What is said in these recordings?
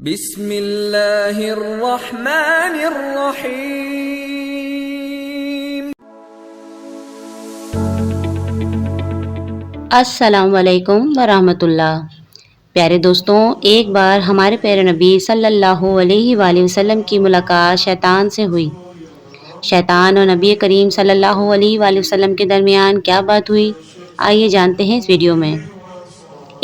بسم اللہ الرحمن الرحیم۔ السلام علیکم ورحمۃ اللہ۔ پیارے دوستوں، ایک بار ہمارے پیارے نبی صلی اللہ علیہ وآلہ وسلم کی ملاقات شیطان سے ہوئی۔ شیطان اور نبی کریم صلی اللہ علیہ وآلہ وسلم کے درمیان کیا بات ہوئی، آئیے جانتے ہیں اس ویڈیو میں۔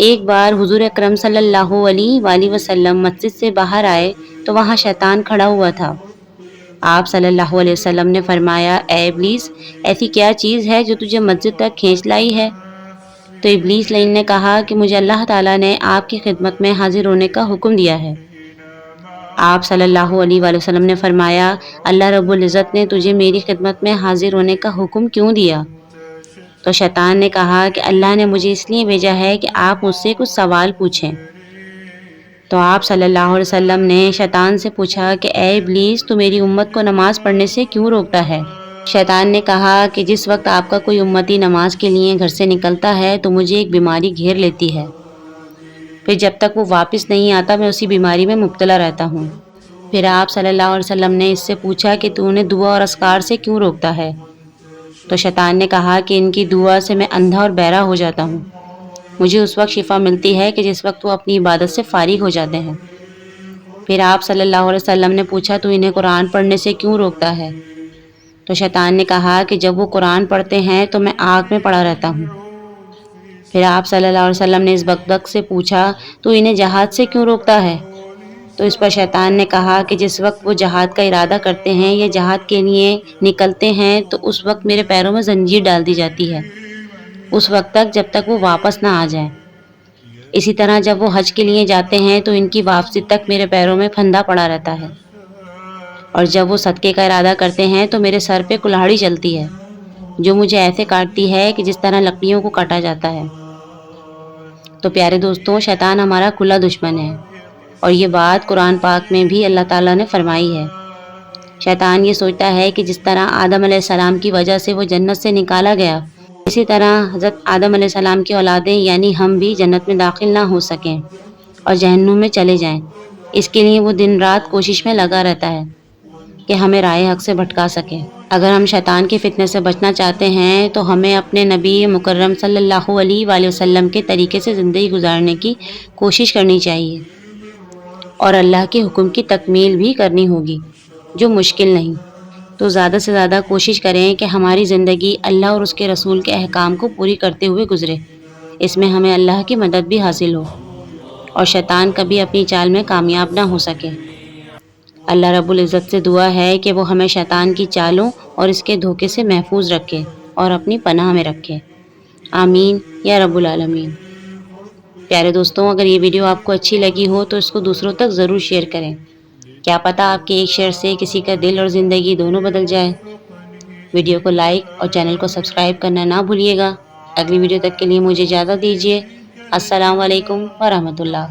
ایک بار حضور اکرم صلی اللہ علیہ وآلہ وسلم مسجد سے باہر آئے تو وہاں شیطان کھڑا ہوا تھا۔ آپ صلی اللہ علیہ وسلم نے فرمایا، اے ابلیس، ایسی کیا چیز ہے جو تجھے مسجد تک کھینچ لائی ہے؟ تو ابلیس لعین نے کہا کہ مجھے اللہ تعالیٰ نے آپ کی خدمت میں حاضر ہونے کا حکم دیا ہے۔ آپ صلی اللہ علیہ وآلہ وسلم نے فرمایا، اللہ رب العزت نے تجھے میری خدمت میں حاضر ہونے کا حکم کیوں دیا؟ تو شیطان نے کہا کہ اللہ نے مجھے اس لیے بھیجا ہے کہ آپ مجھ سے کچھ سوال پوچھیں۔ تو آپ صلی اللہ علیہ وسلم نے شیطان سے پوچھا کہ اے ابلیس، تو میری امت کو نماز پڑھنے سے کیوں روکتا ہے؟ شیطان نے کہا کہ جس وقت آپ کا کوئی امتی نماز کے لیے گھر سے نکلتا ہے تو مجھے ایک بیماری گھیر لیتی ہے، پھر جب تک وہ واپس نہیں آتا میں اسی بیماری میں مبتلا رہتا ہوں۔ پھر آپ صلی اللہ علیہ وسلم نے اس سے پوچھا کہ تو انہیں دعا اور اذکار سے کیوں روکتا ہے؟ تو شیطان نے کہا کہ ان کی دعا سے میں اندھا اور بہرا ہو جاتا ہوں، مجھے اس وقت شفا ملتی ہے کہ جس وقت وہ اپنی عبادت سے فارغ ہو جاتے ہیں۔ پھر آپ صلی اللہ علیہ وسلم نے پوچھا تو انہیں قرآن پڑھنے سے کیوں روکتا ہے؟ تو شیطان نے کہا کہ جب وہ قرآن پڑھتے ہیں تو میں آگ میں پڑا رہتا ہوں۔ پھر آپ صلی اللہ علیہ وسلم نے اس بکبک سے پوچھا تو انہیں جہاد سے کیوں روکتا ہے؟ تو اس پر شیطان نے کہا کہ جس وقت وہ جہاد کا ارادہ کرتے ہیں یا جہاد کے لیے نکلتے ہیں تو اس وقت میرے پیروں میں زنجیر ڈال دی جاتی ہے، اس وقت تک جب تک وہ واپس نہ آ جائیں۔ اسی طرح جب وہ حج کے لیے جاتے ہیں تو ان کی واپسی تک میرے پیروں میں پھندا پڑا رہتا ہے، اور جب وہ صدقے کا ارادہ کرتے ہیں تو میرے سر پہ کلہاڑی چلتی ہے جو مجھے ایسے کاٹتی ہے کہ جس طرح لکڑیوں کو کاٹا جاتا ہے۔ تو پیارے دوستوں، شیطان ہمارا کھلا دشمن ہے، اور یہ بات قرآن پاک میں بھی اللہ تعالیٰ نے فرمائی ہے۔ شیطان یہ سوچتا ہے کہ جس طرح آدم علیہ السلام کی وجہ سے وہ جنت سے نکالا گیا، اسی طرح حضرت آدم علیہ السلام کی اولادیں یعنی ہم بھی جنت میں داخل نہ ہو سکیں اور جہنم میں چلے جائیں۔ اس کے لیے وہ دن رات کوشش میں لگا رہتا ہے کہ ہمیں راہ حق سے بھٹکا سکے۔ اگر ہم شیطان کے فتنے سے بچنا چاہتے ہیں تو ہمیں اپنے نبی مکرم صلی اللہ علیہ وآلہ وسلم کے طریقے سے زندگی گزارنے کی کوشش کرنی چاہیے، اور اللہ کے حکم کی تکمیل بھی کرنی ہوگی، جو مشکل نہیں۔ تو زیادہ سے زیادہ کوشش کریں کہ ہماری زندگی اللہ اور اس کے رسول کے احکام کو پوری کرتے ہوئے گزرے، اس میں ہمیں اللہ کی مدد بھی حاصل ہو اور شیطان کبھی اپنی چال میں کامیاب نہ ہو سکے۔ اللہ رب العزت سے دعا ہے کہ وہ ہمیں شیطان کی چالوں اور اس کے دھوکے سے محفوظ رکھے اور اپنی پناہ میں رکھے، آمین یا رب العالمین۔ پیارے دوستوں، اگر یہ ویڈیو آپ کو اچھی لگی ہو تو اس کو دوسروں تک ضرور شیئر کریں، کیا پتہ آپ کے ایک شیئر سے کسی کا دل اور زندگی دونوں بدل جائے۔ ویڈیو کو لائک اور چینل کو سبسکرائب کرنا نہ بھولیے گا۔ اگلی ویڈیو تک کے لیے مجھے اجازت دیجیے۔ السلام علیکم ورحمۃ اللہ۔